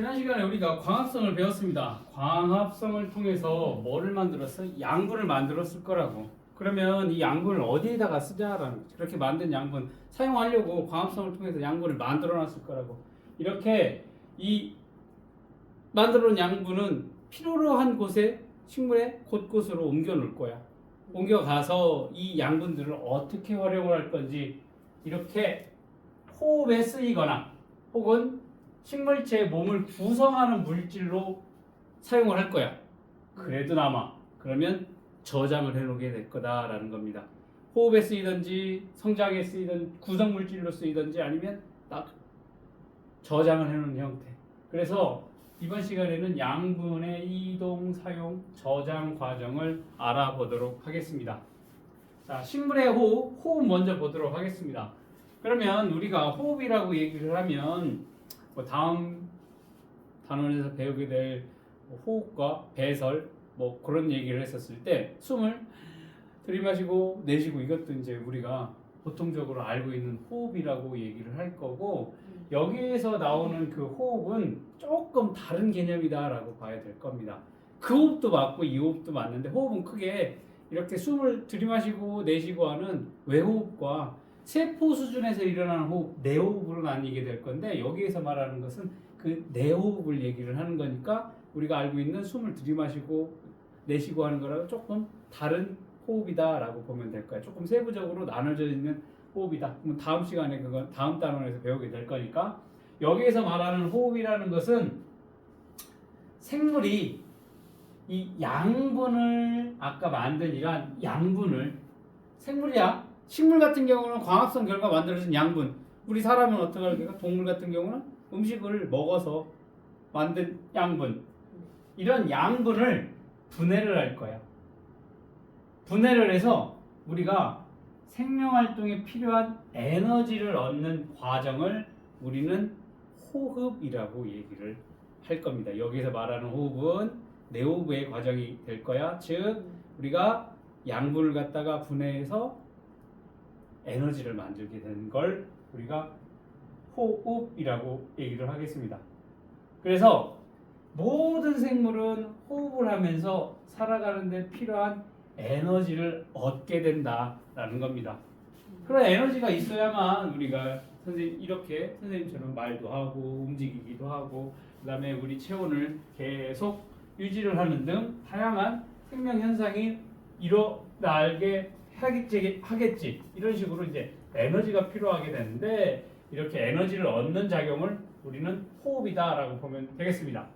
지난 시간에 우리가 광합성을 배웠습니다. 광합성을 통해서 뭐를 만들었어? 양분을 만들었을 거라고. 그러면 이 양분을 어디에다가 쓰자라는 거죠. 그렇게 만든 양분 사용하려고 광합성을 통해서 양분을 만들어 놨을 거라고. 이렇게 이 만들어 놓은 양분은 필요로 한 곳에 식물의 곳곳으로 옮겨 놓을 거야. 옮겨가서 이 양분들을 어떻게 활용을 할 건지 이렇게 호흡에 쓰이거나 혹은 식물체의 몸을 구성하는 물질로 사용을 할 거야. 그래도 남아. 그러면 저장을 해놓게 될 거다라는 겁니다. 호흡에 쓰이든지 성장에 쓰이든 구성 물질로 쓰이든지 아니면 딱 저장을 해놓은 형태. 그래서 이번 시간에는 양분의 이동, 사용, 저장 과정을 알아보도록 하겠습니다. 자, 식물의 호흡 먼저 보도록 하겠습니다. 그러면 우리가 호흡이라고 얘기를 하면 뭐 다음 단원에서 배우게 될 호흡과 배설 뭐 그런 얘기를 했었을 때 숨을 들이마시고 내쉬고 이것도 이제 우리가 보통적으로 알고 있는 호흡이라고 얘기를 할 거고 여기에서 나오는 그 호흡은 조금 다른 개념이다라고 봐야 될 겁니다. 그 호흡도 맞고 이 호흡도 맞는데 호흡은 크게 이렇게 숨을 들이마시고 내쉬고 하는 외호흡과 세포 수준에서 일어나는 호흡, 내호흡으로 나뉘게 될 건데 여기에서 말하는 것은 그 내호흡을 얘기를 하는 거니까 우리가 알고 있는 숨을 들이마시고 내쉬고 하는 거랑 조금 다른 호흡이다라고 보면 될 거예요. 조금 세부적으로 나눠져 있는 호흡이다. 그럼 다음 시간에 그건 다음 단원에서 배우게 될 거니까 여기에서 말하는 호흡이라는 것은 생물이 이 양분을 아까 만든 이러한 양분을 생물이야. 식물 같은 경우는 광합성 결과 만들어진 양분. 우리 사람은 어떻게 할까? 동물 같은 경우는 음식을 먹어서 만든 양분. 이런 양분을 분해를 할 거야. 분해를 해서 우리가 생명활동에 필요한 에너지를 얻는 과정을 우리는 호흡이라고 얘기를 할 겁니다. 여기서 말하는 호흡은 내호흡의 과정이 될 거야. 즉 우리가 양분을 갖다가 분해해서 에너지를 만들게 되는 걸 우리가 호흡이라고 얘기를 하겠습니다. 그래서 모든 생물은 호흡을 하면서 살아가는데 필요한 에너지를 얻게 된다라는 겁니다. 그런 에너지가 있어야만 우리가 이렇게 선생님처럼 말도 하고 움직이기도 하고 그다음에 우리 체온을 계속 유지를 하는 등 다양한 생명 현상이 일어나게 하겠지. 이런 식으로 이제 에너지가 필요하게 되는데 이렇게 에너지를 얻는 작용을 우리는 호흡이다라고 보면 되겠습니다.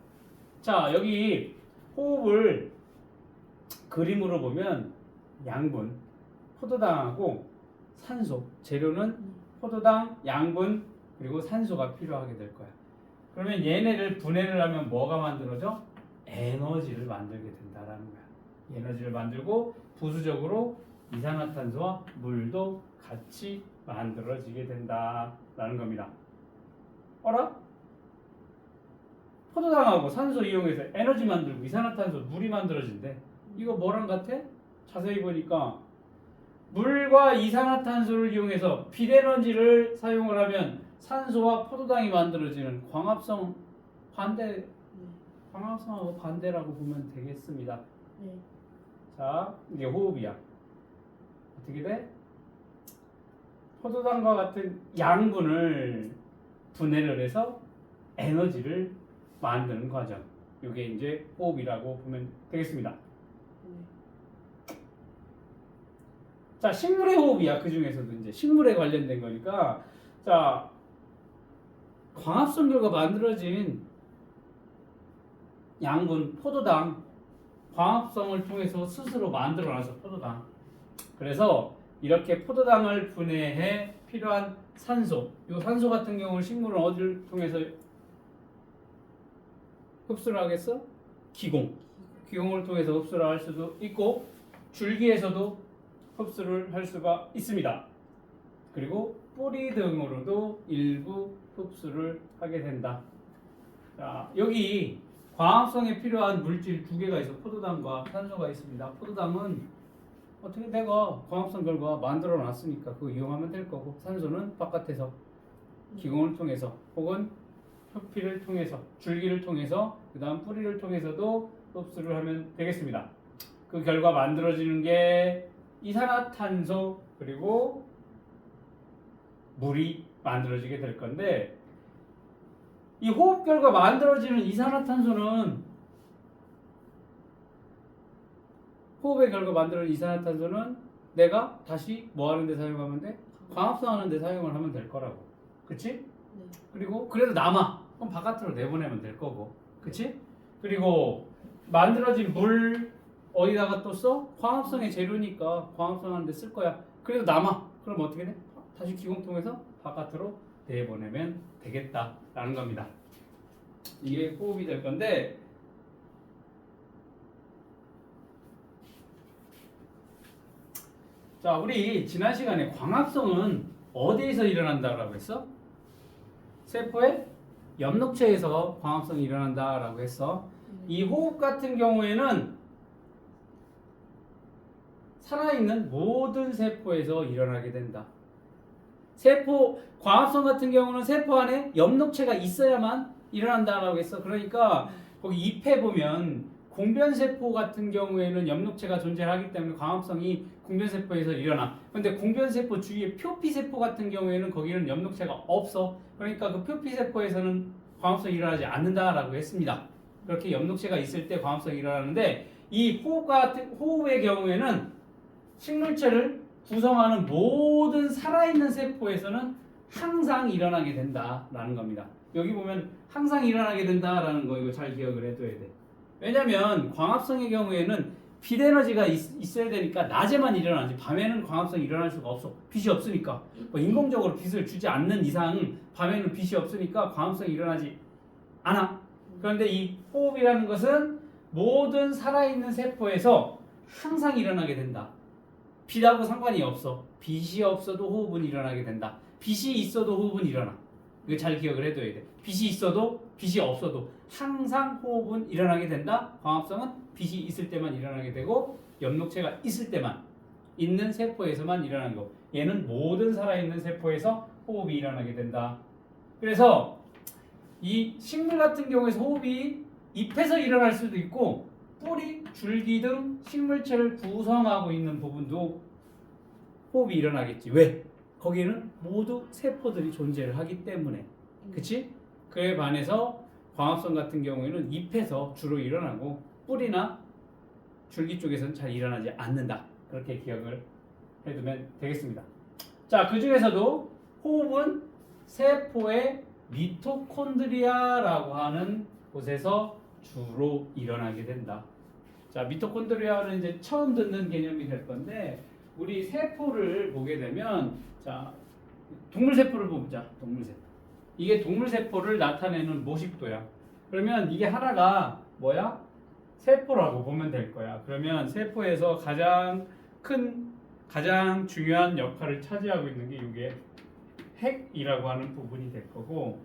자, 여기 호흡을 그림으로 보면 양분, 포도당하고 산소, 재료는 포도당, 양분, 그리고 산소가 필요하게 될 거야. 그러면 얘네를 분해를 하면 뭐가 만들어져? 에너지를 만들게 된다라는 거야. 에너지를 만들고 부수적으로 이산화탄소와 물도 같이 만들어지게 된다라는 겁니다. 어라? 포도당하고 산소 이용해서 에너지 만들고 이산화탄소, 물이 만들어진대. 이거 뭐랑 같아? 자세히 보니까 물과 이산화탄소를 이용해서 빛에너지를 사용을 하면 산소와 포도당이 만들어지는 광합성 반대, 광합성하고 반대라고 보면 되겠습니다. 네. 자, 이게 호흡이야. 어떻게 돼? 포도당과 같은 양분을 분해를 해서 에너지를 만드는 과정. 이게 이제 호흡이라고 보면 되겠습니다. 자, 식물의 호흡이야. 그 중에서도 이제 식물에 관련된 거니까. 자, 광합성 결과 만들어진 양분 포도당 광합성을 통해서 스스로 만들어놔서 포도당. 그래서 이렇게 포도당을 분해해 필요한 산소. 이 산소 같은 경우는 식물은 어디를 통해서 흡수를 하겠어? 기공. 기공을 통해서 흡수를 할 수도 있고 줄기에서도 흡수를 할 수가 있습니다. 그리고 뿌리 등으로도 일부 흡수를 하게 된다. 자, 여기 광합성에 필요한 물질 두 개가 있어. 포도당과 산소가 있습니다. 포도당은 어떻게 내가 광합성 결과 만들어 놨으니까 그거 이용하면 될 거고 산소는 바깥에서 기공을 통해서 혹은 표피를 통해서, 줄기를 통해서, 그 다음 뿌리를 통해서도 흡수를 하면 되겠습니다. 그 결과 만들어지는 게 이산화탄소 그리고 물이 만들어지게 될 건데, 이 호흡 결과 만들어지는 이산화탄소는, 호흡의 결과 만들어지는 이산화탄소는 내가 다시 뭐 하는 데 사용하면 돼? 광합성 하는 데 사용을 하면 될 거라고. 그치? 네. 그리고 그래도 남아. 그럼 바깥으로 내보내면 될 거고. 그치? 그리고 만들어진 물 어디다가 또 써? 광합성의 재료니까 광합성 하는 데 쓸 거야. 그래도 남아. 그럼 어떻게 돼? 다시 기공통해서 바깥으로 내보내면 되겠다라는 겁니다. 이게 호흡이 될 건데, 자, 우리 지난 시간에 광합성은 어디에서 일어난다라고 했어? 세포의 엽록체에서 광합성이 일어난다라고 했어. 이 호흡 같은 경우에는 살아있는 모든 세포에서 일어나게 된다. 세포 광합성 같은 경우는 세포 안에 엽록체가 있어야만 일어난다라고 했어. 그러니까 거기 잎에 보면 공변세포 같은 경우에는 엽록체가 존재하기 때문에 광합성이 공변세포에서 일어나. 근데 공변세포 주위에 표피세포 같은 경우에는 거기는 엽록체가 없어. 그러니까 그 표피세포에서는 광합성이 일어나지 않는다라고 했습니다. 그렇게 엽록체가 있을 때 광합성이 일어나는데, 이 호흡의 경우에는 식물체를 구성하는 모든 살아있는 세포에서는 항상 일어나게 된다라는 겁니다. 여기 보면 항상 일어나게 된다라는 거, 이거 잘 기억을 해둬야 돼. 왜냐면 광합성의 경우에는 빛 에너지가 있어야 되니까 낮에만 일어나지 밤에는 광합성이 일어날 수가 없어. 빛이 없으니까. 뭐 인공적으로 빛을 주지 않는 이상 밤에는 빛이 없으니까 광합성이 일어나지 않아. 그런데 이 호흡이라는 것은 모든 살아있는 세포에서 항상 일어나게 된다. 빛하고 상관이 없어. 빛이 없어도 호흡은 일어나게 된다. 빛이 있어도 호흡은 일어나. 이거 잘 기억을 해둬야 돼. 빛이 있어도 빛이 없어도 항상 호흡은 일어나게 된다. 광합성은 빛이 있을 때만 일어나게 되고 엽록체가 있을 때만, 있는 세포에서만 일어나는 거. 얘는 모든 살아있는 세포에서 호흡이 일어나게 된다. 그래서 이 식물 같은 경우에서 호흡이 잎에서 일어날 수도 있고 뿌리, 줄기 등 식물체를 구성하고 있는 부분도 호흡이 일어나겠지. 왜? 거기에는 모두 세포들이 존재를 하기 때문에. 그치? 그에 반해서 광합성 같은 경우에는 잎에서 주로 일어나고 뿌리나 줄기 쪽에서는 잘 일어나지 않는다. 그렇게 기억을 해두면 되겠습니다. 자, 그 중에서도 호흡은 세포의 미토콘드리아라고 하는 곳에서 주로 일어나게 된다. 자, 미토콘드리아는 이제 처음 듣는 개념이 될 건데, 우리 세포를 보게 되면, 자, 동물 세포를 보자. 동물 세포. 이게 동물 세포를 나타내는 모식도야. 그러면 이게 하나가 뭐야? 세포라고 보면 될 거야. 그러면 세포에서 가장 중요한 역할을 차지하고 있는 게 이게 핵이라고 하는 부분이 될 거고,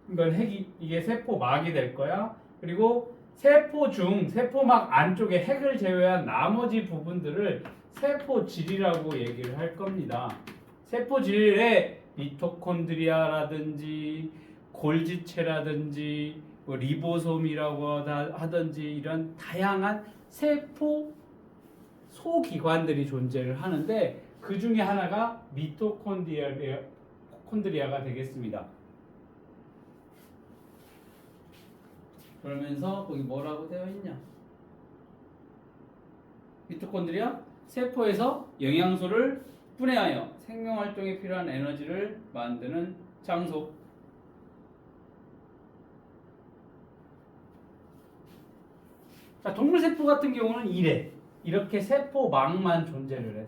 이건 이게 세포막이 될 거야. 그리고 세포막 안쪽에 핵을 제외한 나머지 부분들을 세포질이라고 얘기를 할 겁니다. 세포질에 미토콘드리아라든지 골지체라든지 뭐 리보솜이라고 하든지 이런 다양한 세포 소기관들이 존재를 하는데, 그 중에 하나가 미토콘드리아가 되겠습니다. 그러면서 거기 뭐라고 되어 있냐? 미토콘드리아 세포에서 영양소를 분해하여 생명활동에 필요한 에너지를 만드는 장소. 자, 동물세포 같은 경우는 이렇게 세포막만 존재를 해.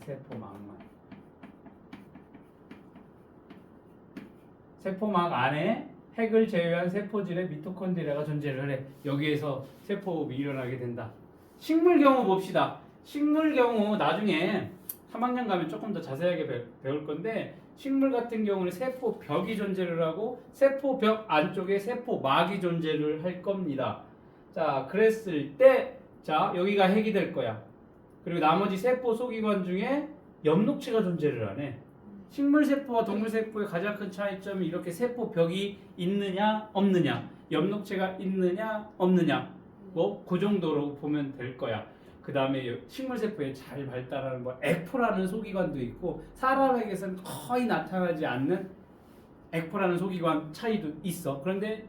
세포막 안에 핵을 제외한 세포질에 미토콘드리아가 존재를 해. 여기에서 세포호흡이 일어나게 된다. 식물 경우 봅시다. 식물 경우 나중에 3학년 가면 조금 더 자세하게 배울 건데, 식물 같은 경우는 세포벽이 존재를 하고 세포벽 안쪽에 세포막이 존재를 할 겁니다. 자, 그랬을 때, 자, 여기가 핵이 될 거야. 그리고 나머지 세포 소기관 중에 엽록체가 존재를 하네. 식물세포와 동물세포의 가장 큰 차이점이 이렇게 세포벽이 있느냐 없느냐, 엽록체가 있느냐 없느냐, 뭐 그 정도로 보면 될 거야. 그 다음에 식물세포에 잘 발달하는 뭐 액포라는 소기관도 있고, 사람에게서는 거의 나타나지 않는 액포라는 소기관 차이도 있어. 그런데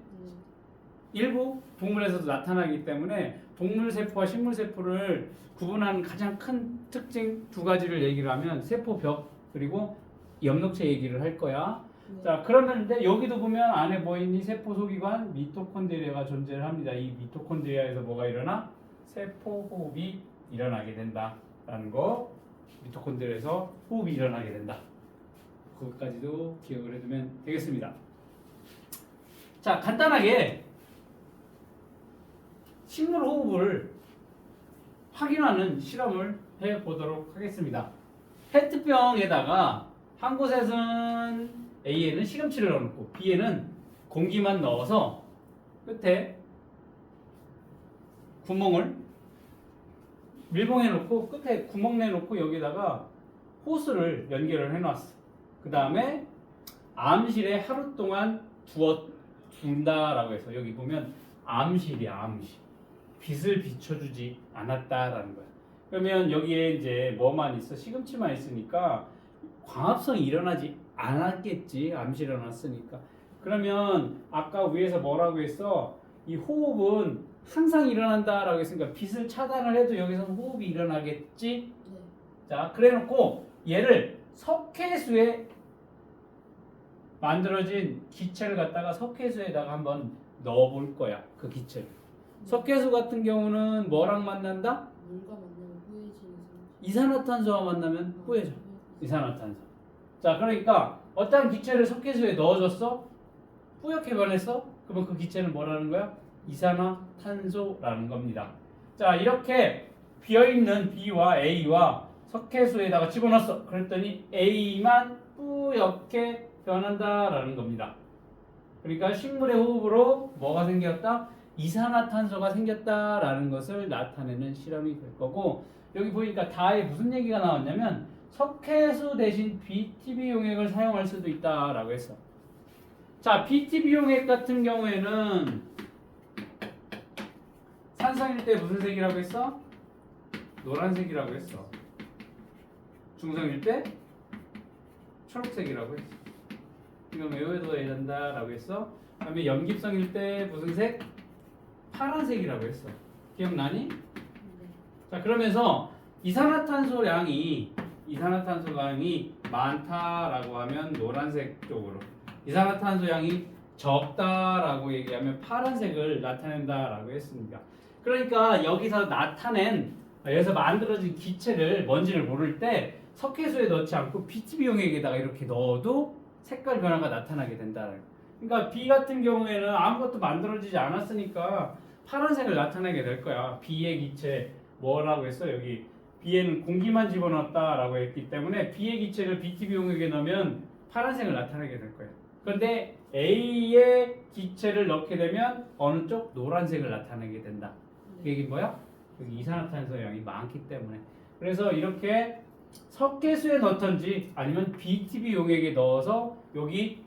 일부 동물에서도 나타나기 때문에 동물세포와 식물세포를 구분하는 가장 큰 특징 두 가지를 얘기를 하면 세포벽 그리고 엽록체 얘기를 할 거야. 자, 그러는데 여기도 보면 안에 뭐 있니? 세포소기관 미토콘드리아가 존재를 합니다. 이 미토콘드리아에서 뭐가 일어나? 세포 호흡이 일어나게 된다라는 거. 미토콘드리아에서 호흡이 일어나게 된다. 그것까지도 기억을 해두면 되겠습니다. 자, 간단하게 식물 호흡을 확인하는 실험을 해보도록 하겠습니다. 페트병에다가 한 곳에서는 A에는 시금치를 넣어놓고 B에는 공기만 넣어서 끝에 구멍을 밀봉해 놓고 끝에 구멍 내놓고 여기다가 호스를 연결을 해놨어. 그 다음에 암실에 하루 동안 두어둔다라고 해서 여기 보면 암실이야, 암실. 빛을 비춰주지 않았다라는 거야. 그러면 여기에 이제 뭐만 있어? 시금치만 있으니까 광합성이 일어나지 않았겠지. 암실에 놨으니까. 그러면 아까 위에서 뭐라고 했어? 이 호흡은 항상 일어난다라고 했으니까 빛을 차단을 해도 여기서는 호흡이 일어나겠지. 자, 그래놓고 얘를 석회수에 만들어진 기체를 갖다가 석회수에다가 한번 넣어볼 거야. 그 기체를. 석회수 같은 경우는 뭐랑 만난다? 물과 만나면 뿌얘지는 이산화탄소와 만나면 뿌얘져. 이산화탄소. 자, 그러니까 어떤 기체를 석회수에 넣어줬어? 뿌옇게 변했어? 그러면 그 기체는 뭐라는 거야? 이산화탄소라는 겁니다. 자, 이렇게 비어있는 B와 A와 석회수에다가 집어넣었어. 그랬더니 A만 뿌옇게 변한다라는 겁니다. 그러니까 식물의 호흡으로 뭐가 생겼다? 이산화탄소가 생겼다라는 것을 나타내는 실험이 될 거고, 여기 보니까 다에 무슨 얘기가 나왔냐면 석회수 대신 BTB 용액을 사용할 수도 있다라고 했어. 자, BTB 용액 같은 경우에는 산성일 때 무슨 색이라고 했어? 노란색이라고 했어. 중성일 때 초록색이라고 했어. 이건 외워둬야 된다라고 했어. 그다음에 염기성일 때 무슨 색? 파란색이라고 했어. 기억나니? 자, 그러면서 이산화탄소량이 많다라고 하면 노란색 쪽으로, 이산화탄소량이 적다라고 얘기하면 파란색을 나타낸다라고 했습니다. 그러니까 여기서 만들어진 기체를 뭔지를 모를 때 석회수에 넣지 않고 BTB 용액에다가 이렇게 넣어도 색깔 변화가 나타나게 된다. 그러니까 B 같은 경우에는 아무것도 만들어지지 않았으니까 파란색을 나타내게 될 거야. B의 기체 뭐라고 했어? 여기 B에는 공기만 집어넣었다라고 했기 때문에 B의 기체를 BTB 용액에 넣으면 파란색을 나타내게 될 거야. 그런데 A의 기체를 넣게 되면 어느 쪽? 노란색을 나타내게 된다. 그 얘기는 뭐야? 여기 이산화탄소 양이 많기 때문에. 그래서 이렇게 석회수에 넣던지 아니면 BTB 용액에 넣어서 여기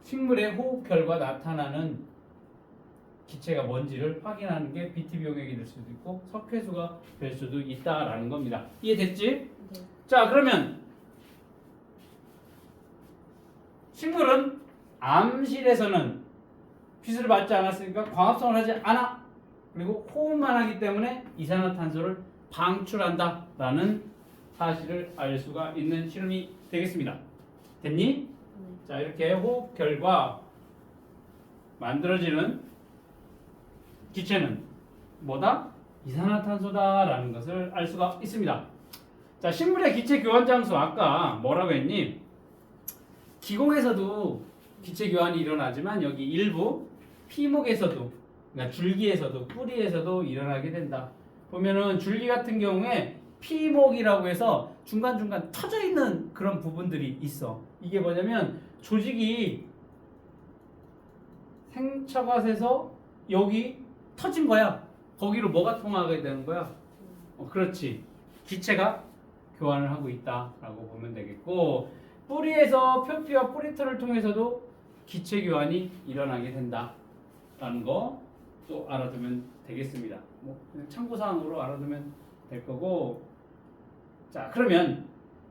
식물의 호흡 결과 나타나는 기체가 뭔지를 확인하는 게 BTB 용액이 될 수도 있고 석회수가 될 수도 있다라는 겁니다. 이해됐지? 네. 자, 그러면 식물은 암실에서는 빛을 받지 않았으니까 광합성을 하지 않아. 그리고 호흡만 하기 때문에 이산화탄소를 방출한다라는 사실을 알 수가 있는 실험이 되겠습니다. 됐니? 자, 이렇게 호흡 결과 만들어지는 기체는 뭐다? 이산화탄소다라는 것을 알 수가 있습니다. 자, 식물의 기체 교환 장소 아까 뭐라고 했니? 기공에서도 기체 교환이 일어나지만 여기 일부 피목에서도, 그러니까 줄기에서도, 뿌리에서도 일어나게 된다. 보면은 줄기 같은 경우에 피목이라고 해서 중간중간 터져 있는 그런 부분들이 있어. 이게 뭐냐면 조직이 생처갓에서 여기 터진 거야. 거기로 뭐가 통하게 되는 거야? 그렇지. 기체가 교환을 하고 있다라고 보면 되겠고, 뿌리에서 표피와 뿌리털을 통해서도 기체 교환이 일어나게 된다라는 거 또 알아두면 되겠습니다. 뭐 그냥 참고사항으로 알아두면 될 거고. 자, 그러면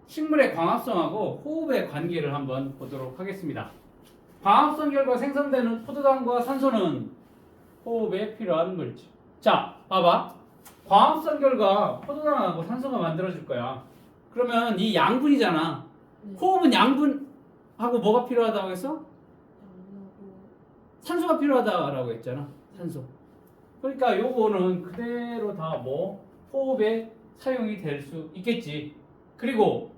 식물의 광합성하고 호흡의 관계를 한번 보도록 하겠습니다. 광합성 결과 생성되는 포도당과 산소는 호흡에 필요한 물질. 자, 봐봐. 광합성 결과 포도당하고 산소가 만들어질 거야. 그러면 이 양분이잖아. 네. 호흡은 양분하고 뭐가 필요하다고 했어? 양하고 산소가 필요하다라고 했잖아. 산소. 그러니까 요거는 그대로 다 뭐 호흡에 사용이 될 수 있겠지. 그리고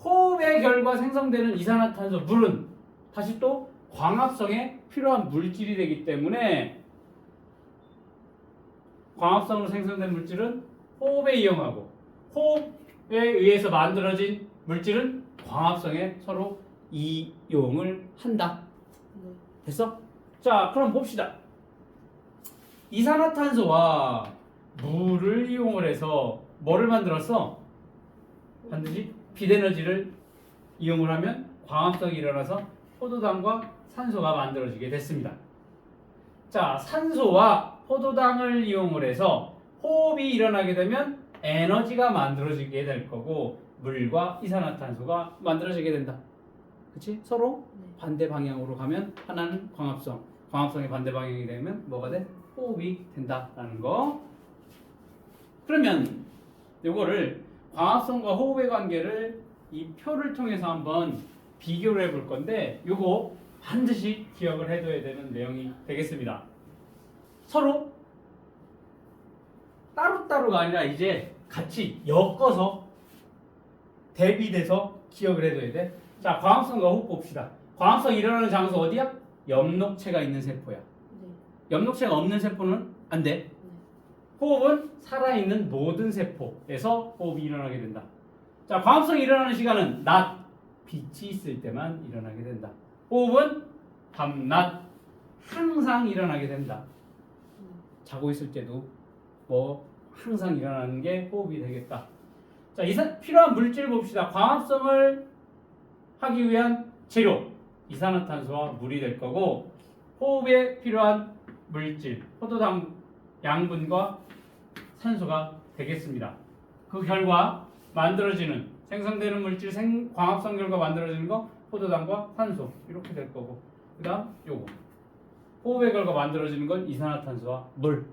호흡의 결과 생성되는 이산화탄소, 물은 다시 또 광합성에 필요한 물질이 되기 때문에 광합성으로 생성된 물질은 호흡에 이용하고 호흡에 의해서 만들어진 물질은 광합성에 서로 이용을 한다. 네. 됐어? 자, 그럼 봅시다. 이산화탄소와 물을 이용을 해서 뭐를 만들었어? 반드시 빛에너지를 이용을 하면 광합성이 일어나서 포도당과 산소가 만들어지게 됐습니다. 자, 산소와 포도당을 이용을 해서 호흡이 일어나게 되면 에너지가 만들어지게 될 거고 물과 이산화탄소가 만들어지게 된다. 그치? 서로 네. 반대 방향으로 가면 하나는 광합성, 광합성의 반대 방향이 되면 뭐가 돼? 호흡이 된다라는 거. 그러면 요거를 광합성과 호흡의 관계를 이 표를 통해서 한번 비교를 해볼 건데 요거 반드시 기억을 해둬야 되는 내용이 되겠습니다. 서로 따로따로가 아니라 이제 같이 엮어서 대비돼서 기억을 해둬야 돼. 자, 광합성과 호흡 봅시다. 광합성이 일어나는 장소 어디야? 엽록체가 있는 세포야. 네. 엽록체가 없는 세포는 안 돼. 호흡은 살아있는 모든 세포에서 호흡이 일어나게 된다. 자, 광합성이 일어나는 시간은 낮, 빛이 있을 때만 일어나게 된다. 호흡은 밤, 낮 항상 일어나게 된다. 자고 있을 때도 뭐 항상 일어나는 게 호흡이 되겠다. 자, 필요한 물질 봅시다. 광합성을 하기 위한 재료, 이산화탄소와 물이 될 거고 호흡에 필요한 물질, 포도당 양분과 산소가 되겠습니다. 그 결과 만들어지는 생성되는 물질 광합성 결과 만들어지는 거 포도당과 산소 이렇게 될 거고 그다음 요거 호흡의 결과 만들어지는 건 이산화탄소와 물.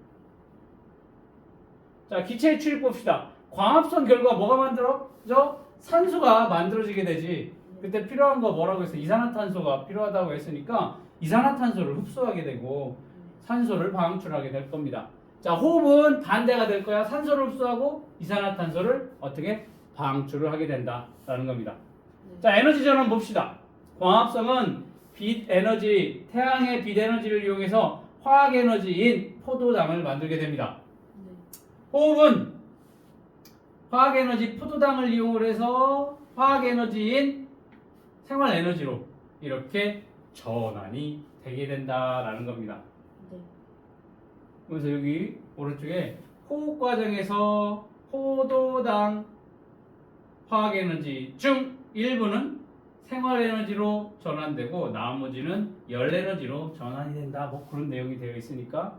자, 기체의 출입 봅시다. 광합성 결과 뭐가 만들어져? 산소가 만들어지게 되지. 그때 필요한 거 뭐라고 했어? 이산화탄소가 필요하다고 했으니까 이산화탄소를 흡수하게 되고 산소를 방출하게 될 겁니다. 자, 호흡은 반대가 될 거야. 산소를 흡수하고 이산화탄소를 어떻게 방출을 하게 된다라는 겁니다. 자, 에너지 전환 봅시다. 광합성은 빛 에너지, 태양의 빛 에너지를 이용해서 화학 에너지인 포도당을 만들게 됩니다. 호흡은 화학 에너지 포도당을 이용을 해서 화학 에너지인 생활 에너지로 이렇게 전환이 되게 된다라는 겁니다. 그래서 여기 오른쪽에 호흡 과정에서 포도당 화학 에너지 중 일부는 생활 에너지로 전환되고 나머지는 열 에너지로 전환이 된다. 뭐 그런 내용이 되어 있으니까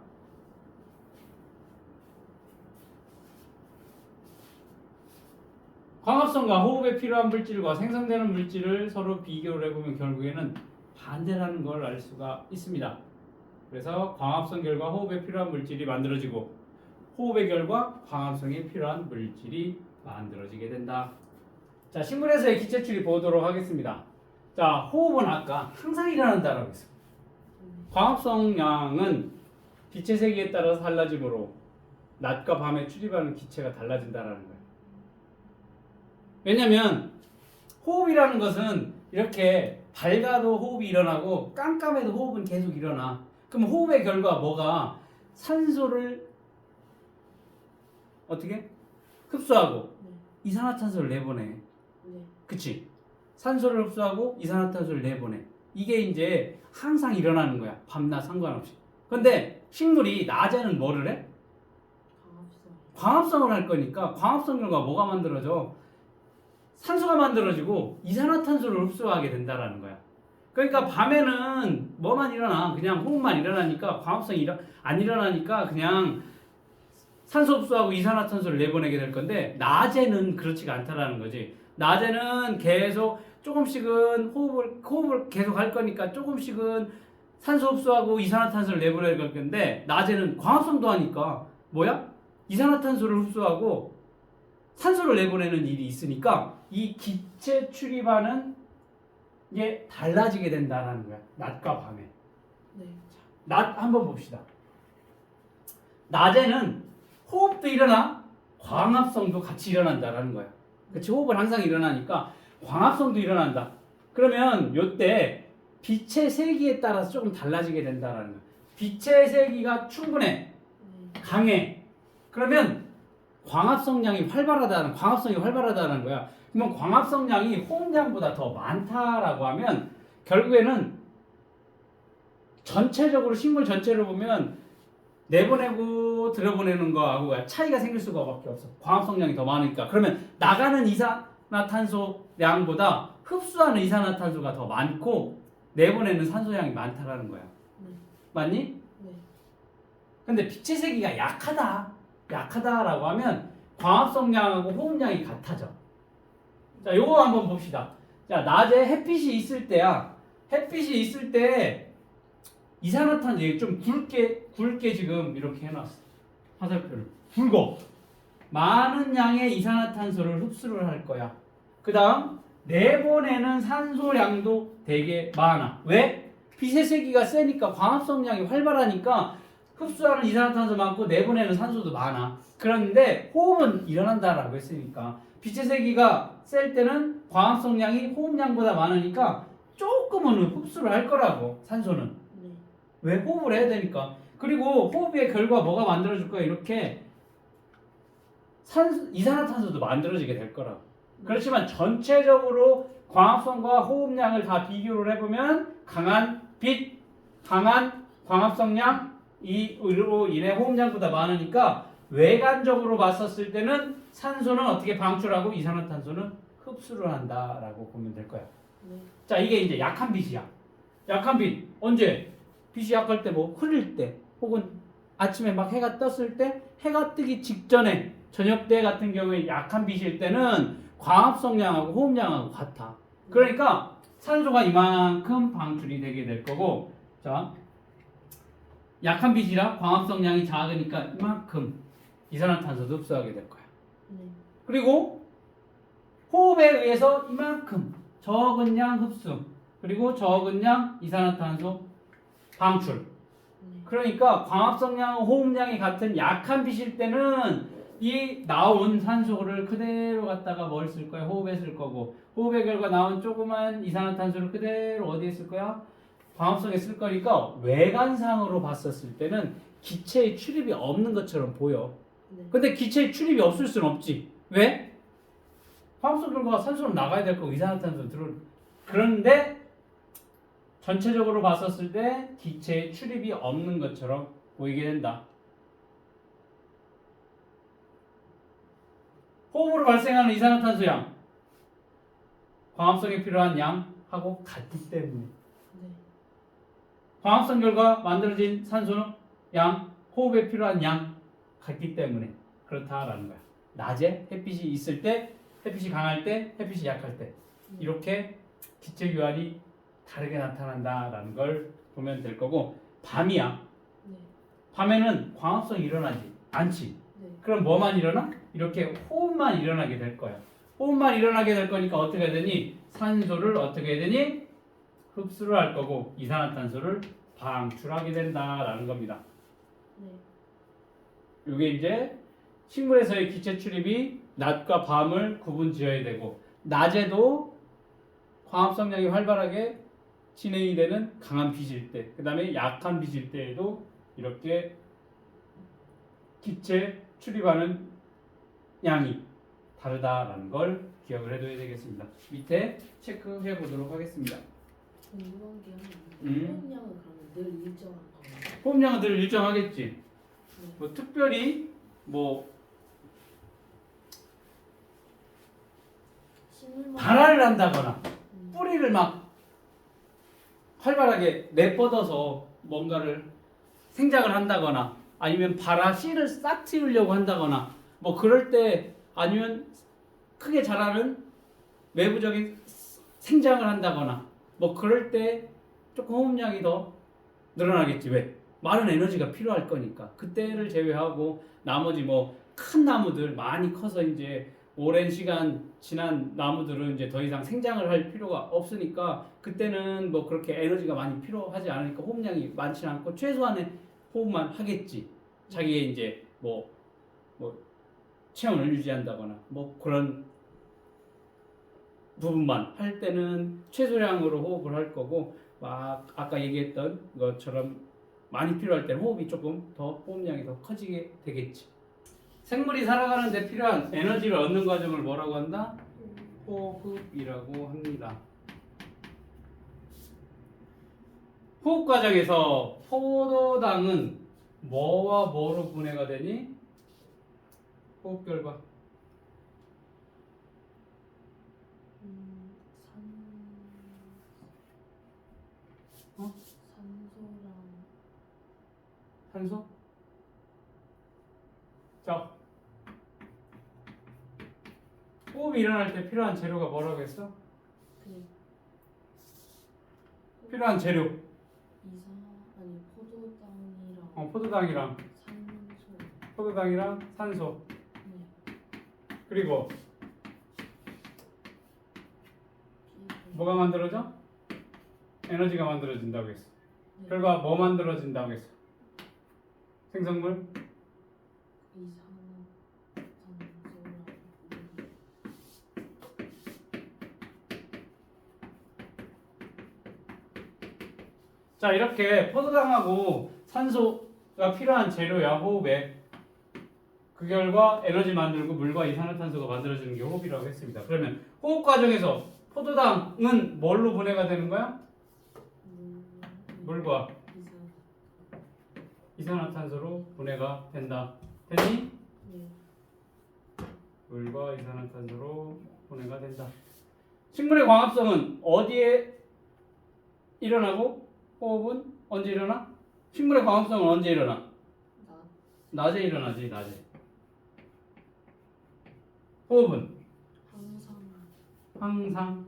광합성과 호흡에 필요한 물질과 생성되는 물질을 서로 비교를 해보면 결국에는 반대라는 걸 알 수가 있습니다. 그래서 광합성 결과 호흡에 필요한 물질이 만들어지고 호흡의 결과 광합성에 필요한 물질이 만들어지게 된다. 자, 식물에서의 기체 출입 보도록 하겠습니다. 자, 호흡은 아까 항상 일어난다라고 했습니다. 광합성량은 빛의 세기에 따라서 달라지므로 낮과 밤에 출입하는 기체가 달라진다라는 거예요. 왜냐면 호흡이라는 것은 이렇게 밝아도 호흡이 일어나고 깜깜해도 호흡은 계속 일어나. 그럼 호흡의 결과 뭐가? 산소를 어떻게? 흡수하고 이산화탄소를 내보내. 그치? 산소를 흡수하고 이산화탄소를 내보내. 이게 이제 항상 일어나는 거야. 밤낮 상관없이. 근데 식물이 낮에는 뭐를 해? 광합성을 할 거니까 광합성 결과 뭐가 만들어져? 산소가 만들어지고 이산화탄소를 흡수하게 된다라는 거야. 그러니까 밤에는 뭐만 일어나? 그냥 호흡만 일어나니까 광합성이 안 일어나니까 그냥 산소 흡수하고 이산화탄소를 내보내게 될 건데 낮에는 그렇지가 않다라는 거지. 낮에는 계속 조금씩은 호흡을 계속 할 거니까 조금씩은 산소 흡수하고 이산화탄소를 내보낼 건데 낮에는 광합성도 하니까 뭐야? 이산화탄소를 흡수하고 산소를 내보내는 일이 있으니까 이 기체 출입하는 게 달라지게 된다는 거야. 낮과 밤에. 네. 낮 한번 봅시다. 낮에는 호흡도 일어나 광합성도 같이 일어난다라는 거야. 그렇지? 호흡은 항상 일어나니까 광합성도 일어난다. 그러면 요때 빛의 세기에 따라서 조금 달라지게 된다라는 거야. 빛의 세기가 충분해, 네. 강해. 그러면 광합성량이 광합성이 활발하다는 거야. 그러면 광합성량이 호흡량보다 더 많다라고 하면 결국에는 전체적으로 식물 전체를 보면 내보내고 들여보내는 거하고 차이가 생길 수가 밖에 없어. 광합성량이 더 많으니까. 그러면 나가는 이산화탄소량보다 흡수하는 이산화탄소가 더 많고 내보내는 산소량이 많다라는 거야. 네. 맞니? 네. 근데 빛의 세기가 약하다라고 하면 광합성량하고 호흡량이 같아져. 자, 요거 한번 봅시다. 자, 낮에 햇빛이 있을 때야. 햇빛이 있을 때 이산화탄소 좀 굵게 지금 이렇게 해놨어. 화살표를 굵어. 많은 양의 이산화탄소를 흡수를 할 거야. 그 다음 내보내는 산소량도 되게 많아. 왜? 빛의 세기가 세니까 광합성량이 활발하니까 흡수하는 이산화탄소 많고 내보내는 산소도 많아. 그런데 호흡은 일어난다라고 했으니까 빛의 세기가 셀 때는 광합성량이 호흡량보다 많으니까 조금은 흡수를 할 거라고. 산소는. 네. 왜? 호흡을 해야 되니까. 그리고 호흡의 결과 뭐가 만들어질 거야? 이렇게 이산화탄소도 만들어지게 될 거라고. 그렇지만 전체적으로 광합성과 호흡량을 다 비교를 해보면 강한 빛, 강한 광합성량 이로 인해 호흡량보다 많으니까 외관적으로 봤었을 때는 산소는 어떻게 방출하고 이산화탄소는 흡수를 한다라고 보면 될 거야. 네. 자, 이게 이제 약한 빛이야. 약한 빛 언제? 빛이 약할 때 뭐 흐릴 때 혹은 아침에 막 해가 떴을 때 해가 뜨기 직전에 저녁 때 같은 경우에 약한 빛일 때는 광합성량하고 호흡량하고 같아. 그러니까 산소가 이만큼 방출이 되게 될 거고, 자, 약한 빛이라 광합성량이 작으니까 이만큼 이산화탄소도 흡수하게 될 거야. 네. 그리고 호흡에 의해서 이만큼 적은 양 흡수, 그리고 적은 양 이산화탄소 방출. 네. 그러니까 광합성량, 호흡량이 같은 약한 빛일 때는 이 나온 산소를 그대로 갖다가 뭘 쓸 거야? 호흡에 쓸 거고, 호흡의 결과 나온 조그만 이산화탄소를 그대로 어디에 쓸 거야? 광합성에 쓸 거니까 외관상으로 봤었을 때는 기체의 출입이 없는 것처럼 보여. 네. 근데 기체의 출입이 없을 수는 없지. 왜? 광합성 결과가 산소는 나가야 될 거고 이산화탄소 들어. 그런데 전체적으로 봤었을 때 기체의 출입이 없는 것처럼 보이게 된다. 호흡으로 발생하는 이산화탄소 양, 광합성에 필요한 양하고 같기 때문에 네. 광합성 결과 만들어진 산소는 양, 호흡에 필요한 양 같기 때문에 그렇다라는 거야. 낮에 햇빛이 있을 때, 햇빛이 강할 때, 햇빛이 약할 때 이렇게 기체 유한이 다르게 나타난다라는 걸 보면 될 거고, 밤이야. 네. 밤에는 광합성이 일어나지 않지. 네. 그럼 뭐만 일어나? 이렇게 호흡만 일어나게 될 거야. 호흡만 일어나게 될 거니까 어떻게 해야 되니? 산소를 어떻게 해야 되니? 흡수를 할 거고 이산화탄소를 방출하게 된다라는 겁니다. 네. 이게 이제 식물에서의 기체 출입이 낮과 밤을 구분 지어야 되고, 낮에도 광합성량이 활발하게 진행이 되는 강한 빛일 때, 그 다음에 약한 빛일 때에도 이렇게 기체 출입하는 양이 다르다라는 걸 기억을 해둬야 되겠습니다. 밑에 체크해 보도록 하겠습니다. 궁금한 게 하나 있는데 호흡량은 그러면 늘 일정한 건가요? 호흡량은 늘 일정하겠지. 네. 뭐 특별히 뭐 식물만 발화를 한다거나 음. 뿌리를 막 활발하게 내뻗어서 뭔가를 생장을 한다거나 아니면 발화 씨를 싹 틔우려고 한다거나 뭐 그럴 때 아니면 크게 자라는 외부적인 생장을 한다거나 뭐 그럴 때 조금 호흡량이 더 늘어나겠지. 왜? 많은 에너지가 필요할 거니까. 그때를 제외하고 나머지 뭐 큰 나무들 많이 커서 이제 오랜 시간 지난 나무들은 이제 더 이상 생장을 할 필요가 없으니까 그때는 뭐 그렇게 에너지가 많이 필요하지 않으니까 호흡량이 많지 않고 최소한의 호흡만 하겠지. 자기의 이제 뭐 체온을 유지한다거나 뭐 그런 부분만 할 때는 최소량으로 호흡을 할 거고 막 아까 얘기했던 것처럼 많이 필요할 때는 호흡이 조금 더 호흡량이 더 커지게 되겠지. 생물이 살아가는 데 필요한 에너지를 얻는 과정을 뭐라고 한다? 호흡이라고 합니다. 호흡 과정에서 포도당은 뭐와 뭐로 분해가 되니? 호흡 결과. 어? 산소랑 산소? 자, 호흡이 일어날 때 필요한 재료가 뭐라고 했어? 그 필요한 재료. 포도당이랑 포도당이랑 산소. 네. 그리고 뭐가 만들어져? 에너지가 만들어진다고 했어. 네. 결과 뭐 만들어진다고 했어? 생성물? 이산화탄소랑 자, 이렇게 포도당하고 산소가 필요한 재료야, 호흡에. 그 결과 에너지 만들고 물과 이산화탄소가 만들어지는 게 호흡이라고 했습니다. 그러면 호흡 과정에서 포도당은 뭘로 분해가 되는 거야? 물과 이산화탄소로 분해가 된다. 됐니? 네. 물과 이산화탄소로 분해가 된다. 식물의 광합성은 어디에 일어나고 호흡은 언제 일어나? 식물의 광합성은 언제 일어나? 낮에 일어나지, 낮에. 호흡은 항상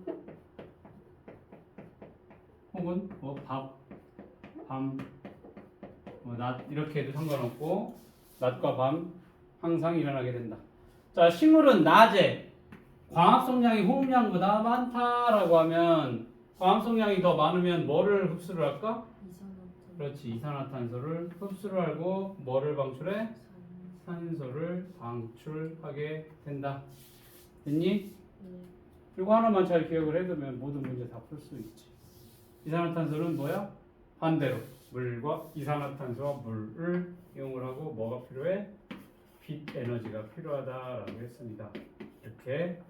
혹은 뭐 밤, 뭐 낮 이렇게 해도 상관없고 낮과 밤 항상 일어나게 된다. 자, 식물은 낮에 광합성량이 호흡량보다 많다라고 하면 광합성량이 더 많으면 뭐를 흡수를 할까? 이산화탄소. 그렇지, 이산화탄소를 흡수를 하고 뭐를 방출해? 산소를 방출하게 된다. 됐니? 네. 이거 하나만 잘 기억을 해두면 모든 문제 다 풀 수 있지. 이산화탄소는 뭐야? 반대로 물과 이산화탄소와 물을 이용을 하고 뭐가 필요해? 빛 에너지가 필요하다라고 했습니다. 이렇게.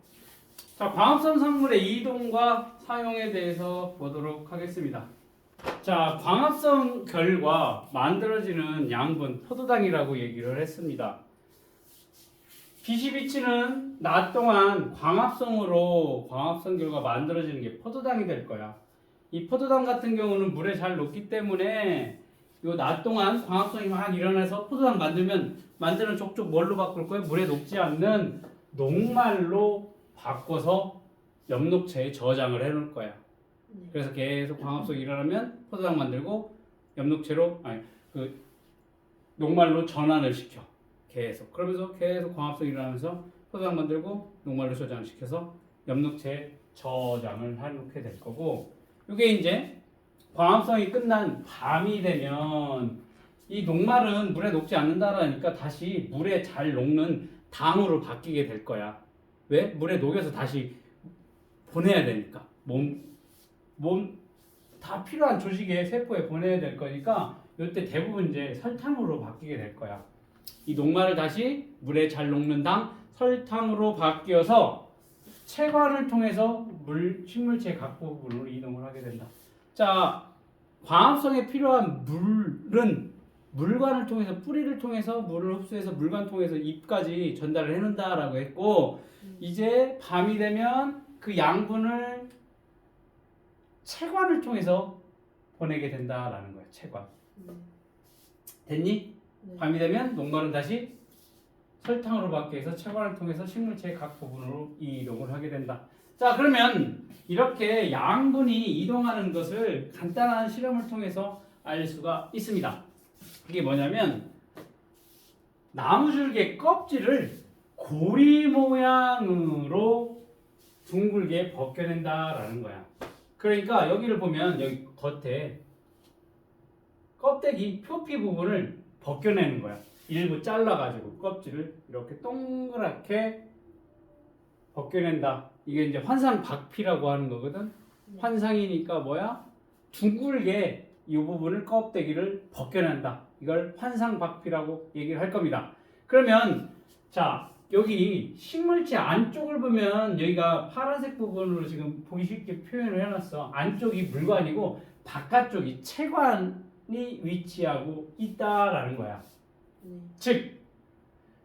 자, 광합성 성물의 이동과 사용에 대해서 보도록 하겠습니다. 자, 광합성 결과 만들어지는 양분 포도당이라고 얘기를 했습니다. 빛이 비치는 낮 동안 광합성으로 광합성 결과 만들어지는 게 포도당이 될 거야. 이 포도당 같은 경우는 물에 잘 녹기 때문에 요 낮 동안 광합성이 막 일어나서 포도당 만드는 족족 뭘로 바꿀 거야? 물에 녹지 않는 녹말로 바꿔서 엽록체에 저장을 해놓을 거야. 네. 그래서 계속 광합성이 일어나면 포도당 만들고 엽록체로 녹말로 전환을 시켜. 계속. 그러면서 계속 광합성이 일어나면서 포도당 만들고 녹말로 저장을 시켜서 엽록체에 저장을 해놓게 될 거고, 이게 이제 광합성이 끝난 밤이 되면 이 녹말은 물에 녹지 않는다라니까 다시 물에 잘 녹는 당으로 바뀌게 될 거야. 왜? 물에 녹여서 다시 보내야 되니까. 몸 다 필요한 조직에 세포에 보내야 될 거니까 이때 대부분 이제 설탕으로 바뀌게 될 거야. 이 녹말을 다시 물에 잘 녹는 당 설탕으로 바뀌어서 체관을 통해서 식물체 각 부분으로 이동을 하게 된다. 자, 광합성에 필요한 물은 물관을 통해서 뿌리를 통해서 물을 흡수해서 물관 통해서 잎까지 전달을 해놓는다라고 했고, 이제 밤이 되면 그 양분을 체관을 통해서 보내게 된다라는 거예요. 체관. 네. 됐니? 네. 밤이 되면 녹말은 다시 설탕으로 바뀌어서 체관을 통해서 식물체의 각 부분으로 이동을 하게 된다. 자, 그러면 이렇게 양분이 이동하는 것을 간단한 실험을 통해서 알 수가 있습니다. 그게 뭐냐면 나무줄기 껍질을 고리 모양으로 둥글게 벗겨낸다라는 거야. 그러니까 여기를 보면 여기 겉에 껍데기 표피 부분을 벗겨내는 거야. 일부 잘라가지고 껍질을 이렇게 동그랗게 벗겨낸다. 이게 이제 환상박피라고 하는 거거든. 환상이니까 뭐야? 둥글게 이 부분을 껍데기를 벗겨낸다. 이걸 환상박피라고 얘기를 할 겁니다. 그러면 자 여기 식물체 안쪽을 보면 여기가 파란색 부분으로 지금 보기 쉽게 표현을 해놨어. 안쪽이 물관이고 바깥쪽이 체관이 위치하고 있다라는 거야. 네. 즉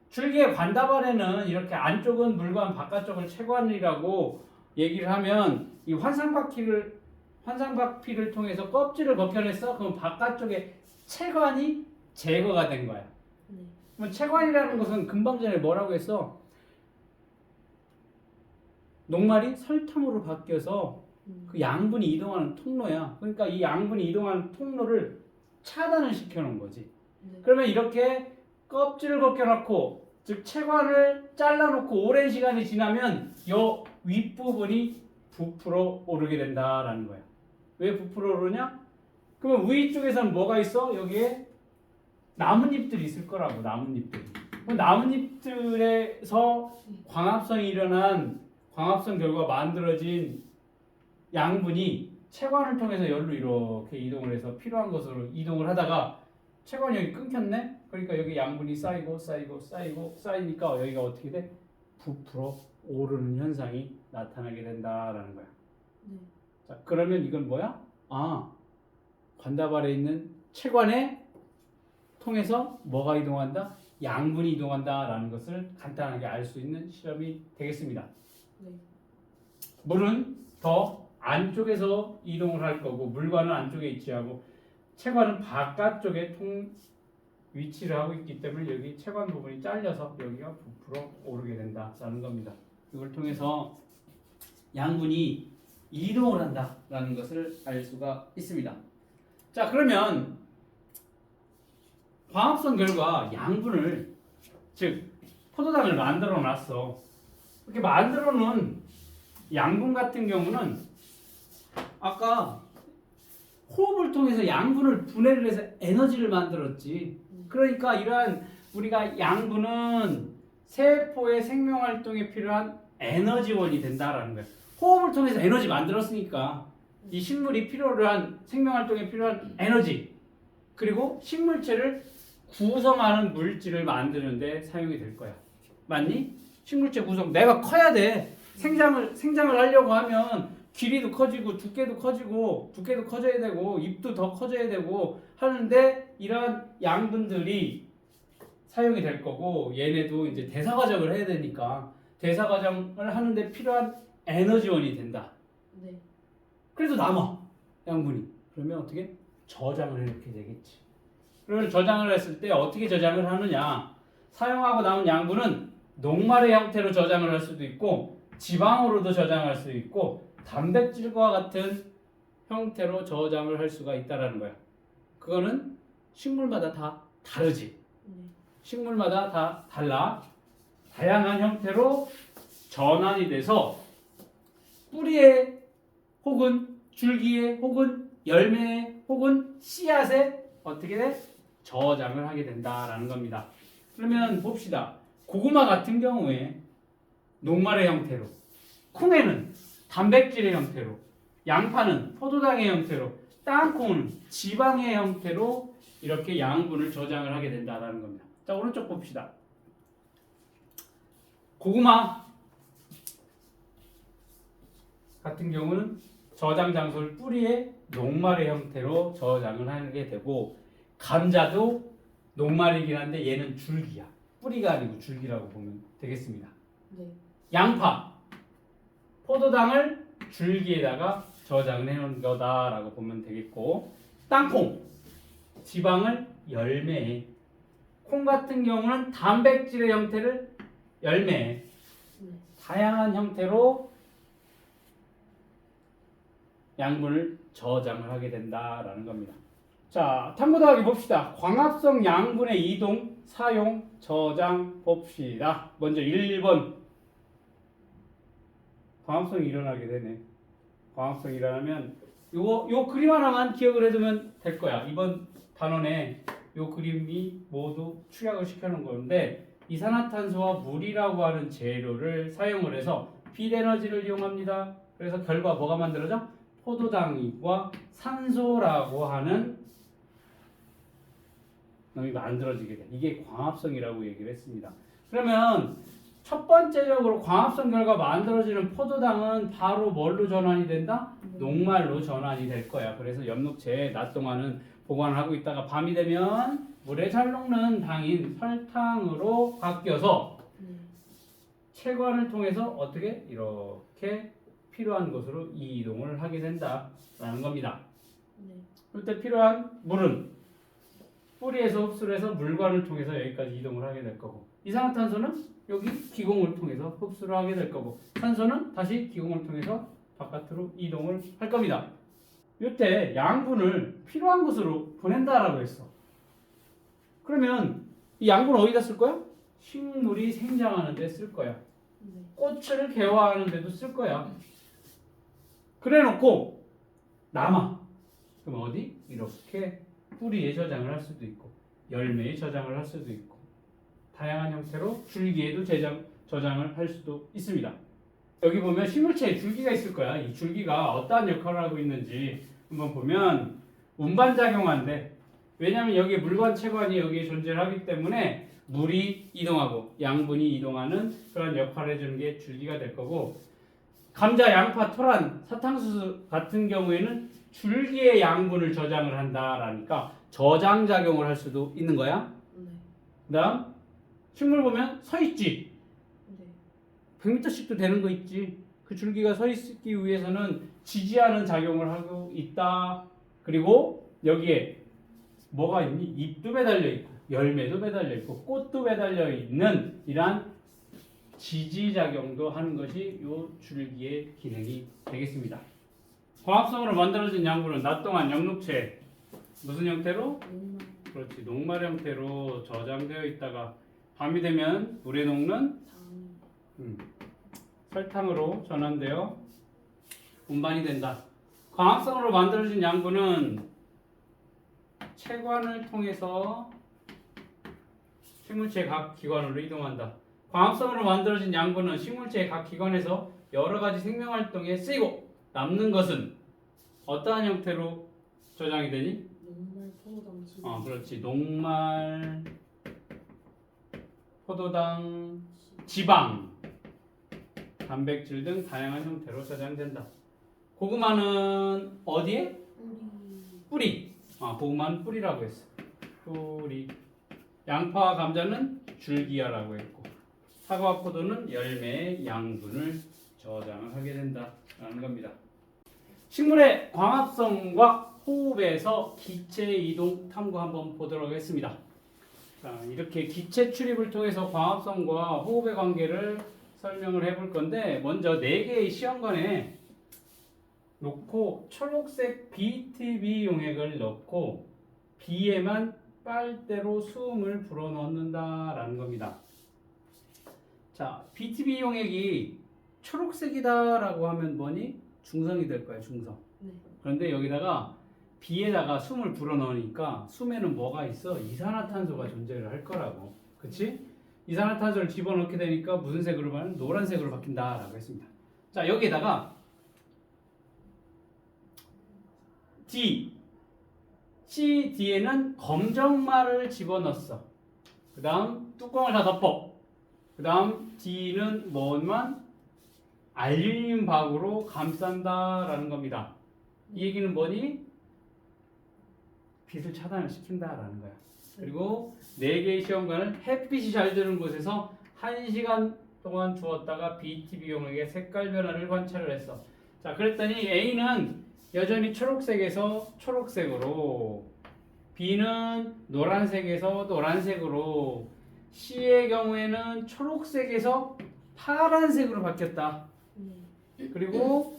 줄기의 관다발에는 이렇게 안쪽은 물관, 바깥쪽은 체관이라고 얘기를 하면 이 환상박피를 통해서 껍질을 벗겨냈어. 그럼 바깥쪽에 체관이 제거가 된 거야. 네. 그럼 체관이라는 것은 금방 전에 뭐라고 했어? 녹말이 설탕으로 바뀌어서 그 양분이 이동하는 통로야. 그러니까 이 양분이 이동하는 통로를 차단을 시켜놓은 거지. 네. 그러면 이렇게 껍질을 벗겨놓고 즉 체관을 잘라놓고 오랜 시간이 지나면 이 윗부분이 부풀어 오르게 된다라는 거야. 왜 부풀어 오르냐? 그러면 위쪽에서는 뭐가 있어? 여기에 나뭇잎들이 있을 거라고. 나뭇잎들. 그 나뭇잎들에서 광합성이 일어난 광합성 결과 만들어진 양분이 체관을 통해서 열로 이렇게 이동을 해서 필요한 것으로 이동을 하다가 체관이 여기 끊겼네? 그러니까 여기 양분이 쌓이니까 여기가 어떻게 돼? 부풀어 오르는 현상이 나타나게 된다라는 거야. 네. 자, 그러면 이건 뭐야? 아, 관다발에 있는 체관에 통해서 뭐가 이동한다? 양분이 이동한다라는 것을 간단하게 알 수 있는 실험이 되겠습니다. 네. 물은 더 안쪽에서 이동을 할 거고 물관은 안쪽에 위치하고 체관은 바깥쪽에 위치를 하고 있기 때문에 여기 체관 부분이 잘려서 여기가 부풀어 오르게 된다라는 겁니다. 이걸 통해서 양분이 이동을 한다라는 것을 알 수가 있습니다. 자, 그러면 광합성 결과 양분을 즉 포도당을 만들어 놨어. 이렇게 만들어 놓은 양분 같은 경우는 아까 호흡을 통해서 양분을 분해를 해서 에너지를 만들었지. 그러니까 이러한 우리가 양분은 세포의 생명 활동에 필요한 에너지원이 된다라는 거예요. 호흡을 통해서 에너지 만들었으니까 이 식물이 필요로 한 생명 활동에 필요한 에너지 그리고 식물체를 구성하는 물질을 만드는데 사용이 될 거야. 맞니? 식물체 구성 내가 커야 돼. 생장을 하려고 하면 길이도 커지고 두께도 커져야 되고 잎도 더 커져야 되고 하는데 이런 양분들이 사용이 될 거고 얘네도 이제 대사 과정을 해야 되니까 대사 과정을 하는데 필요한 에너지원이 된다. 네. 그래도 남아 양분이. 그러면 어떻게 저장을 이렇게 되겠지. 그러면 저장을 했을 때 어떻게 저장을 하느냐? 사용하고 남은 양분은 녹말의 형태로 저장을 할 수도 있고 지방으로도 저장할 수 있고 단백질과 같은 형태로 저장을 할 수가 있다라는 거야. 그거는 식물마다 다 다르지. 네. 식물마다 다 달라. 다양한 형태로 전환이 돼서 뿌리에 혹은 줄기에 혹은 열매에 혹은 씨앗에 어떻게 돼? 저장을 하게 된다라는 겁니다. 그러면 봅시다. 고구마 같은 경우에 녹말의 형태로, 콩에는 단백질의 형태로, 양파는 포도당의 형태로, 땅콩은 지방의 형태로 이렇게 양분을 저장을 하게 된다라는 겁니다. 자, 오른쪽 봅시다. 고구마 같은 경우는 저장 장소를 뿌리에 녹말의 형태로 저장을 하게 되고 감자도 녹말이긴 한데 얘는 줄기야. 뿌리가 아니고 줄기라고 보면 되겠습니다. 네. 양파 포도당을 줄기에다가 저장을 해놓은 거다라고 보면 되겠고, 땅콩 지방을 열매에, 콩 같은 경우는 단백질의 형태를 열매에, 네. 다양한 형태로 양분을 저장을 하게 된다라는 겁니다. 자, 탐구 더하기 봅시다. 광합성 양분의 이동, 사용, 저장 봅시다. 먼저 1번. 광합성이 일어나게 되네. 광합성이 일어나면 요 그림 하나만 기억을 해두면 될 거야. 이번 단원에 요 그림이 모두 축약을 시켜놓은 건데, 이산화탄소와 물이라고 하는 재료를 사용을 해서 빛 에너지를 이용합니다. 그래서 결과 뭐가 만들어져? 포도당과 산소라고 하는 놈이 만들어지게 돼. 이게 광합성이라고 얘기를 했습니다. 그러면 첫 번째적으로 광합성 결과 만들어지는 포도당은 바로 뭘로 전환이 된다? 녹말로 전환이 될 거야. 그래서 엽록체에 낮 동안은 보관을 하고 있다가 밤이 되면 물에 잘 녹는 당인 설탕으로 바뀌어서 네. 체관을 통해서 어떻게 이렇게 필요한 곳으로 이동을 하게 된다라는 겁니다. 네. 그때 필요한 물은 뿌리에서 흡수를 해서 물관을 통해서 여기까지 이동을 하게 될 거고, 이산화탄소는 여기 기공을 통해서 흡수를 하게 될 거고, 산소는 다시 기공을 통해서 바깥으로 이동을 할 겁니다. 이때 양분을 필요한 곳으로 보낸다라고 했어. 그러면 이 양분을 어디다 쓸 거야? 식물이 생장하는 데 쓸 거야. 네. 꽃을 개화하는 데도 쓸 거야. 그래 놓고 남아. 그럼 어디? 이렇게 뿌리에 저장을 할 수도 있고, 열매에 저장을 할 수도 있고, 다양한 형태로 줄기에도 저장을 할 수도 있습니다. 여기 보면 식물체에 줄기가 있을 거야. 이 줄기가 어떠한 역할을 하고 있는지 한번 보면 운반작용한데, 왜냐하면 여기에 물관, 체관이 여기에 존재를 하기 때문에 물이 이동하고 양분이 이동하는 그런 역할을 해주는 게 줄기가 될 거고, 감자, 양파, 토란, 사탕수수 같은 경우에는 줄기에 양분을 저장을 한다라니까 저장작용을 할 수도 있는 거야. 네. 그 다음 식물 보면 서 있지. 네. 100m씩도 되는 거 있지. 그 줄기가 서 있기 위해서는 지지하는 작용을 하고 있다. 그리고 여기에 뭐가 있니? 잎도 매달려 있고, 열매도 매달려 있고, 꽃도 매달려 있는 이러한 지지작용도 하는 것이 이 줄기의 기능이 되겠습니다. 광합성으로 만들어진 양분은 낮 동안 엽록체 무슨 형태로? 녹말. 그렇지, 녹말 형태로 저장되어 있다가 밤이 되면 물에 녹는 당. 설탕으로 전환되어 운반이 된다. 광합성으로 만들어진 양분은 체관을 통해서 식물체 각 기관으로 이동한다. 광합성으로 만들어진 양분은 식물체의 각 기관에서 여러 가지 생명활동에 쓰이고, 남는 것은 어떠한 형태로 저장이 되니? 녹말 포도당 지방. 그렇지. 녹말, 포도당, 지방, 단백질 등 다양한 형태로 저장된다. 고구마는 어디에? 뿌리. 고구마는 뿌리라고 했어. 뿌리. 양파와 감자는 줄기야라고 했고, 사과와 포도는 열매의 양분을 저장을 하게 된다라는 겁니다. 식물의 광합성과 호흡에서 기체 이동 탐구 한번 보도록 하겠습니다. 자, 이렇게 기체 출입을 통해서 광합성과 호흡의 관계를 설명을 해볼 건데, 먼저 4개의 시험관에 놓고 초록색 BTB 용액을 넣고 B에만 빨대로 수음을 불어넣는다라는 겁니다. 자, BTB 용액이 초록색이다라고 하면 뭐니? 중성이 될 거야, 중성. 네. 그런데 여기다가 B에다가 숨을 불어넣으니까 숨에는 뭐가 있어? 이산화탄소가 존재를 할 거라고. 그치? 이산화탄소를 집어넣게 되니까 무슨 색으로 바뀌는? 노란색으로 바뀐다라고 했습니다. 자, 여기에다가 CD에는 검정말을 집어넣었어. 그 다음 뚜껑을 다 덮어. 그 다음 D는 뭐만? 알루미늄 박으로 감싼다라는 겁니다. 이 얘기는 뭐니? 빛을 차단을 시킨다라는 거야. 그리고 4개의 시험관을 햇빛이 잘 드는 곳에서 1시간 동안 주었다가 BTB용에게 색깔 변화를 관찰을 했어. 자, 그랬더니 A는 여전히 초록색에서 초록색으로, B는 노란색에서 노란색으로, C의 경우에는 초록색에서 파란색으로 바뀌었다. 네. 그리고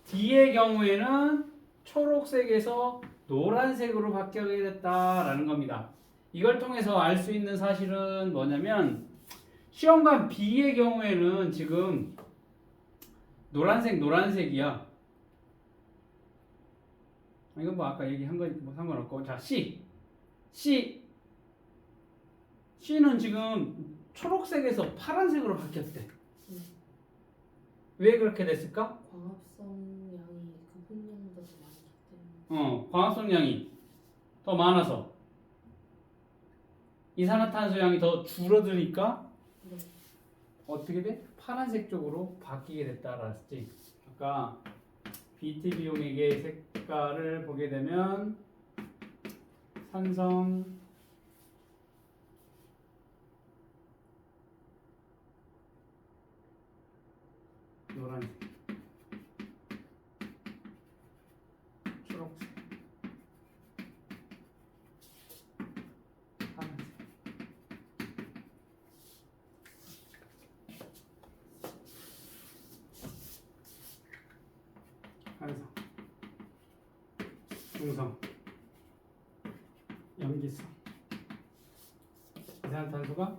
D의 경우에는 초록색에서 노란색으로 바뀌게 됐다라는 겁니다. 이걸 통해서 알 수 있는 사실은 뭐냐면 시험관 B의 경우에는 지금 노란색이야. 이건 뭐 아까 얘기한 거니까 뭐 상관없고. 자, C는 지금 초록색에서 파란색으로 바뀌었대. 네. 왜 그렇게 됐을까? 광합성량이 그 혼량보다 더 많기 때문에. 광합성량이 더 많아서 이산화탄소량이 더 줄어드니까 네. 어떻게 돼? 파란색 쪽으로 바뀌게 됐다라 했지. 아까 BTB용액의 색깔을 보게 되면 산성, 노란색, 초록색, 파란색. 한성, 중성, 염기성, 이산화탄소가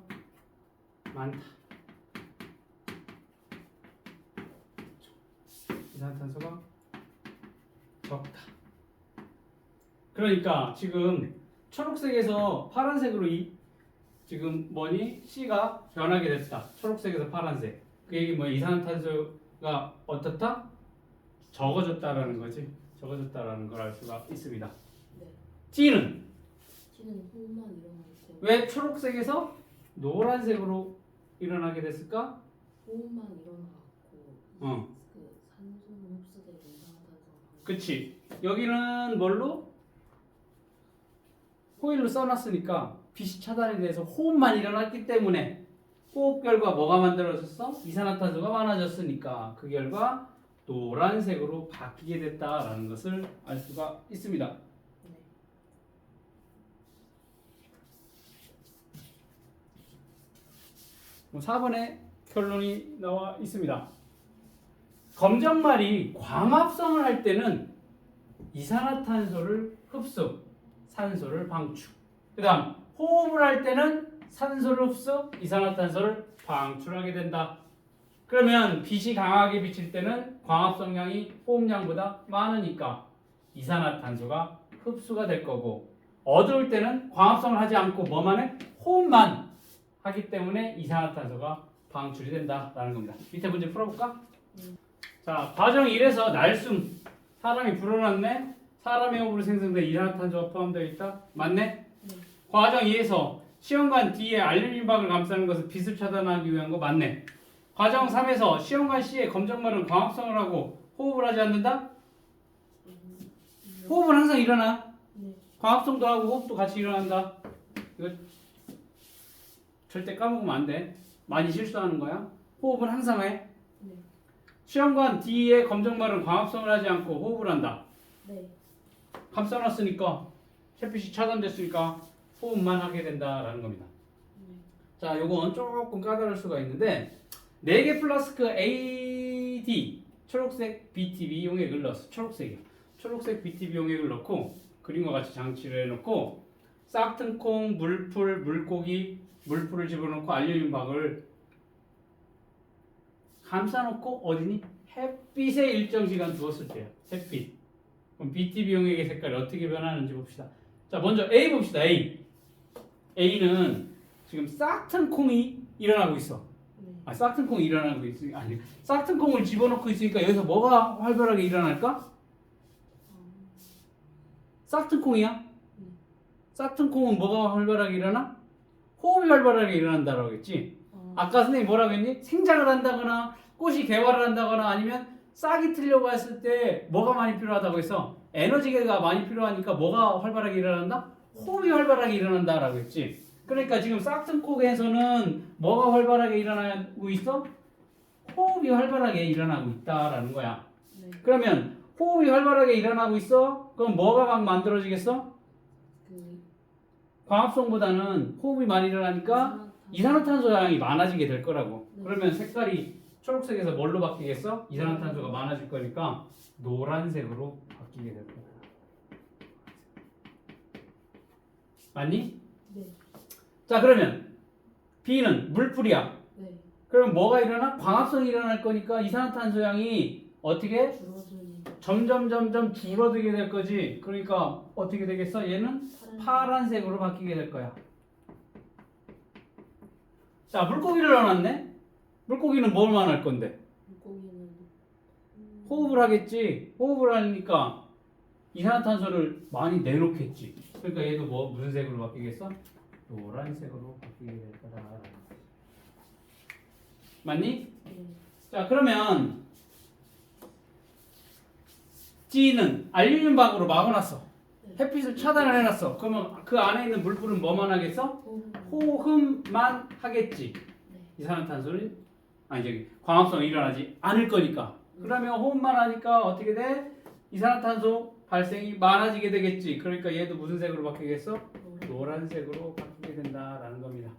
많다. 이산화탄소가 적다. 그러니까 지금 초록색에서 파란색으로 지금 뭐니? C가 변하게 됐다. 초록색에서 파란색. 그 얘기 뭐야? 이산화탄소가 어떻다? 적어졌다라는 거지. 적어졌다라는 걸 알 수가 있습니다. 네. D는 T는 호흡만 일어날 때 왜 초록색에서 노란색으로 일어나게 됐을까? 호흡만 일어나갖고 그 산소는 흡수되고 이산화탄소가 그치. 여기는 뭘로? 호일로 써놨으니까 빛이 차단이 돼서 호흡만 일어났기 때문에 호흡 결과 뭐가 만들어졌어? 이산화탄소가 많아졌으니까 그 결과 노란색으로 바뀌게 됐다라는 것을 알 수가 있습니다. 네. 그럼 4번에 결론이 나와 있습니다. 검정말이 광합성을 할 때는 이산화탄소를 흡수, 산소를 방출. 그 다음 호흡을 할 때는 산소를 흡수, 이산화탄소를 방출하게 된다. 그러면 빛이 강하게 비칠 때는 광합성량이 호흡량보다 많으니까 이산화탄소가 흡수가 될 거고, 어두울 때는 광합성을 하지 않고 뭐만 해? 호흡만 하기 때문에 이산화탄소가 방출이 된다라는 겁니다. 밑에 문제 풀어볼까? 자, 과정 1에서 날숨, 사람이 불어났네. 사람의 호흡으로 생성된 이산화탄소가 포함되어 있다. 맞네? 네. 과정 2에서 시험관 D에 알루미늄박을 감싸는 것은 빛을 차단하기 위한 거 맞네. 과정 3에서 시험관 C의 검정말은 광합성을 하고 호흡을 하지 않는다? 호흡은 항상 일어나. 네. 광합성도 하고 호흡도 같이 일어난다. 이거 절대 까먹으면 안 돼. 많이 실수하는 거야. 호흡은 항상 해. 네. 시험관 D의 검정말은 광합성을 하지 않고 호흡을 한다. 네. 감싸놨으니까 햇빛이 차단됐으니까 호흡만 하게 된다라는 겁니다. 네. 자, 요건 조금 까다로울 수가 있는데 4개 플라스크 AD 초록색 BTB 용액을 넣었어. 초록색이요. 초록색 BTB 용액을 넣고 그림과 같이 장치를 해놓고 싹튼 콩, 물풀, 물고기, 물풀을 집어넣고 알루미늄박을 감싸놓고 어디니? 햇빛에 일정 시간 두었을 때요. 햇빛. 그럼 BTB 용액의 색깔이 어떻게 변하는지 봅시다. 자, 먼저 A 봅시다. A는 지금 싹튼 콩이 일어나고 있어. 네. 싹튼 콩이 일어나고 있으니까 아니, 싹튼 콩을 집어넣고 있으니까 여기서 뭐가 활발하게 일어날까? 싹튼 콩이야? 싹튼 콩은 뭐가 활발하게 일어나? 호흡이 활발하게 일어난다라고 했지. 아까 선생님이 뭐라고 했니? 생장을 한다거나 꽃이 개화를 한다거나 아니면 싹이 트려고 했을 때 뭐가 많이 필요하다고 했어? 에너지가 많이 필요하니까 뭐가 활발하게 일어난다? 호흡이 활발하게 일어난다라고 했지. 그러니까 지금 싹튼콕에서는 뭐가 활발하게 일어나고 있어? 호흡이 활발하게 일어나고 있다라는 거야. 네. 그러면 호흡이 활발하게 일어나고 있어? 그럼 뭐가 막 만들어지겠어? 그 광합성보다는 호흡이 많이 일어나니까 이산화탄소 양이 많아지게 될 거라고. 네. 그러면 색깔이 초록색에서 뭘로 바뀌겠어? 이산화탄소가 많아질 거니까 노란색으로 바뀌게 될 거야. 맞니? 네. 자, 그러면 B는 물풀이야. 네. 그럼 뭐가 일어나? 광합성이 일어날 거니까 이산화탄소 양이 어떻게? 줄어드니 점점 줄어들게 될 거지. 그러니까 어떻게 되겠어? 얘는 파란색으로 바뀌게 될 거야. 자, 물고기를 넣어놨네? 물고기는 뭘만 할 건데? 물고기는 호흡을 하겠지. 호흡을 하니까 이산화탄소를 많이 내놓겠지. 그러니까 얘도 뭐 무슨 색으로 바뀌겠어? 노란색으로 바뀌게 될 거다. 맞니? 네. 자, 그러면 G는 알루미늄 박으로 막아놨어. 햇빛을 차단을 해놨어. 그러면 그 안에 있는 물불은 뭐만 하겠어? 호흡만 하겠지. 네. 이산화탄소는 광합성이 일어나지 않을 거니까. 그러면 호흡만 하니까 어떻게 돼? 이산화탄소 발생이 많아지게 되겠지. 그러니까 얘도 무슨 색으로 바뀌겠어? 노란색으로 바뀌게 된다라는 겁니다.